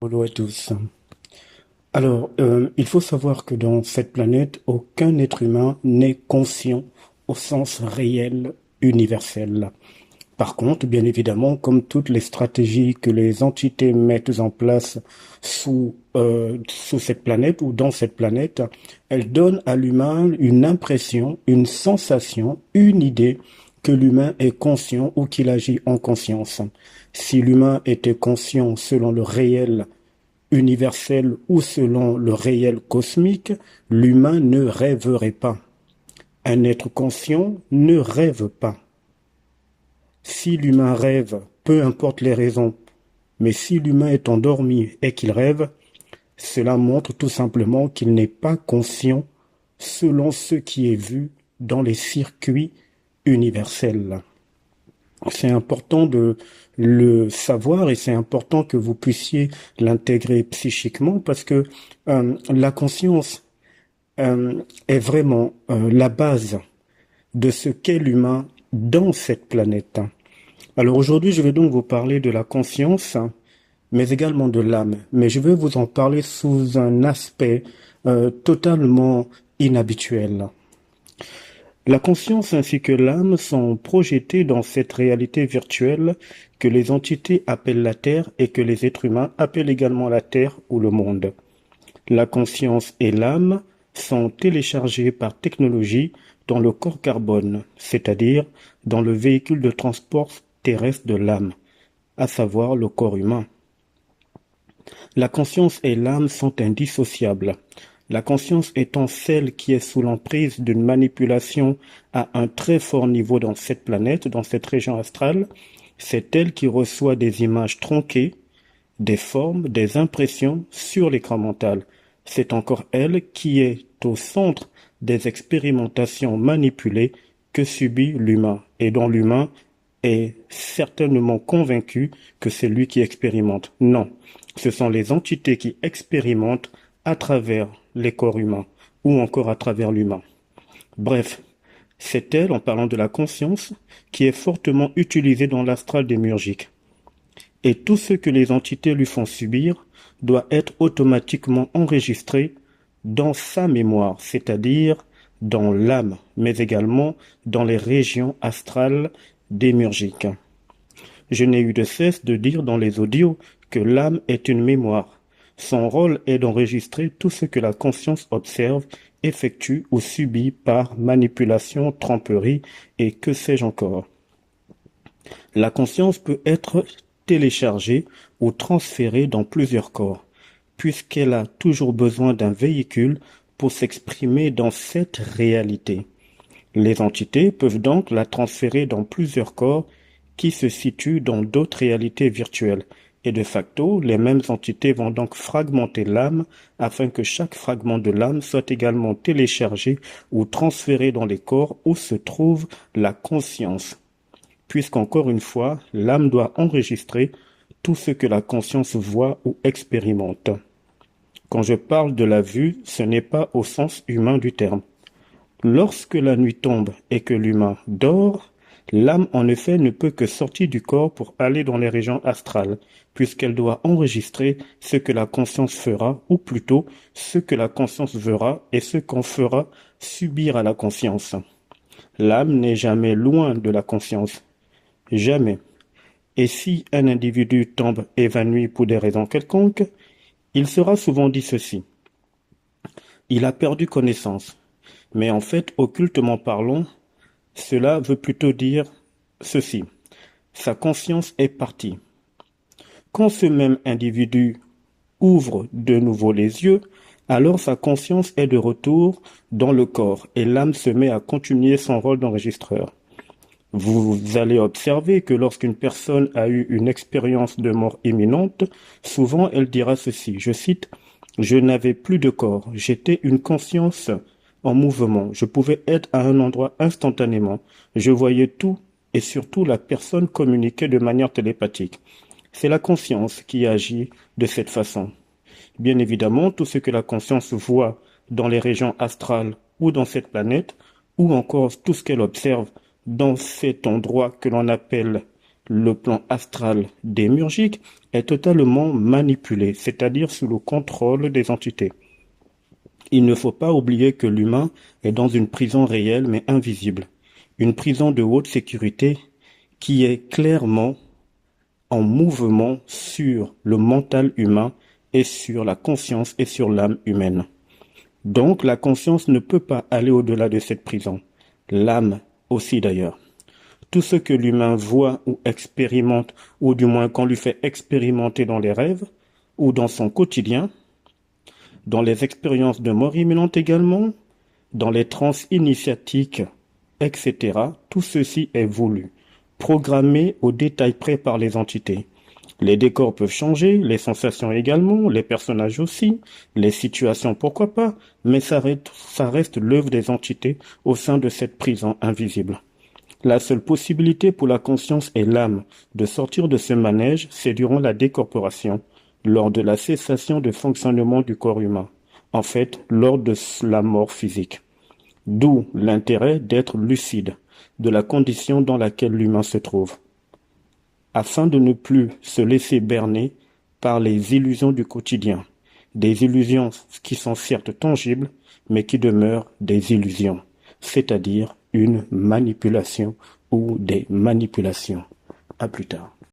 Bonjour à tous. Alors, il faut savoir que dans cette planète, aucun être humain n'est conscient au sens réel, universel. Par contre, bien évidemment, comme toutes les stratégies que les entités mettent en place sous cette planète ou dans cette planète, elles donnent à l'humain une impression, une sensation, une idée que l'humain est conscient ou qu'il agit en conscience. Si l'humain était conscient selon le réel universel ou selon le réel cosmique, l'humain ne rêverait pas. Un être conscient ne rêve pas. Si l'humain rêve, peu importe les raisons, mais si l'humain est endormi et qu'il rêve, cela montre tout simplement qu'il n'est pas conscient selon ce qui est vu dans les circuits universels. C'est important de le savoir et c'est important que vous puissiez l'intégrer psychiquement parce que la conscience est vraiment la base de ce qu'est l'humain dans cette planète. Alors aujourd'hui, je vais donc vous parler de la conscience, mais également de l'âme. Mais je vais vous en parler sous un aspect totalement inhabituel. La conscience ainsi que l'âme sont projetées dans cette réalité virtuelle que les entités appellent la Terre et que les êtres humains appellent également la Terre ou le monde. La conscience et l'âme sont téléchargées par technologie dans le corps carbone, c'est-à-dire dans le véhicule de transport terrestre de l'âme, à savoir le corps humain. La conscience et l'âme sont indissociables. La conscience étant celle qui est sous l'emprise d'une manipulation à un très fort niveau dans cette planète, dans cette région astrale, c'est elle qui reçoit des images tronquées, des formes, des impressions sur l'écran mental. C'est encore elle qui est au centre des expérimentations manipulées que subit l'humain et dont l'humain est certainement convaincu que c'est lui qui expérimente. Non, ce sont les entités qui expérimentent à travers les corps humains ou encore à travers l'humain. Bref, c'est elle, en parlant de la conscience, qui est fortement utilisée dans l'astral démiurgique. Et tout ce que les entités lui font subir doit être automatiquement enregistré dans sa mémoire, c'est-à-dire dans l'âme, mais également dans les régions astrales démiurgiques. Je n'ai eu de cesse de dire dans les audios que l'âme est une mémoire. Son rôle est d'enregistrer tout ce que la conscience observe, effectue ou subit par manipulation, tromperie et que sais-je encore. La conscience peut être téléchargée ou transférée dans plusieurs corps, puisqu'elle a toujours besoin d'un véhicule pour s'exprimer dans cette réalité. Les entités peuvent donc la transférer dans plusieurs corps qui se situent dans d'autres réalités virtuelles. Et de facto, les mêmes entités vont donc fragmenter l'âme afin que chaque fragment de l'âme soit également téléchargé ou transféré dans les corps où se trouve la conscience. Puisqu'encore une fois, l'âme doit enregistrer tout ce que la conscience voit ou expérimente. Quand je parle de la vue, ce n'est pas au sens humain du terme. Lorsque la nuit tombe et que l'humain dort, l'âme en effet ne peut que sortir du corps pour aller dans les régions astrales, puisqu'elle doit enregistrer ce que la conscience fera, ou plutôt ce que la conscience verra et ce qu'on fera subir à la conscience. L'âme n'est jamais loin de la conscience. Jamais. Et si un individu tombe évanoui pour des raisons quelconques, il sera souvent dit ceci. Il a perdu connaissance. Mais en fait, occultement parlant, cela veut plutôt dire ceci. Sa conscience est partie. Quand ce même individu ouvre de nouveau les yeux, alors sa conscience est de retour dans le corps et l'âme se met à continuer son rôle d'enregistreur. Vous allez observer que lorsqu'une personne a eu une expérience de mort imminente, souvent elle dira ceci, je cite, « Je n'avais plus de corps, j'étais une conscience en mouvement, je pouvais être à un endroit instantanément, je voyais tout et surtout la personne communiquait de manière télépathique. » C'est la conscience qui agit de cette façon. Bien évidemment, tout ce que la conscience voit dans les régions astrales ou dans cette planète, ou encore tout ce qu'elle observe dans cet endroit que l'on appelle le plan astral démiurgique est totalement manipulé, c'est-à-dire sous le contrôle des entités. Il ne faut pas oublier que l'humain est dans une prison réelle mais invisible, une prison de haute sécurité qui est clairement en mouvement sur le mental humain et sur la conscience et sur l'âme humaine. Donc la conscience ne peut pas aller au-delà de cette prison. L'âme aussi d'ailleurs. Tout ce que l'humain voit ou expérimente, ou du moins qu'on lui fait expérimenter dans les rêves, ou dans son quotidien, dans les expériences de mort imminente également, dans les transes initiatiques, etc., tout ceci est voulu, programmé au détail près par les entités. Les décors peuvent changer, les sensations également, les personnages aussi, les situations pourquoi pas, mais ça reste l'œuvre des entités au sein de cette prison invisible. La seule possibilité pour la conscience et l'âme de sortir de ce manège, c'est durant la décorporation, lors de la cessation de fonctionnement du corps humain, en fait, lors de la mort physique. D'où l'intérêt d'être lucide de la condition dans laquelle l'humain se trouve, afin de ne plus se laisser berner par les illusions du quotidien, des illusions qui sont certes tangibles, mais qui demeurent des illusions, c'est-à-dire une manipulation ou des manipulations. À plus tard.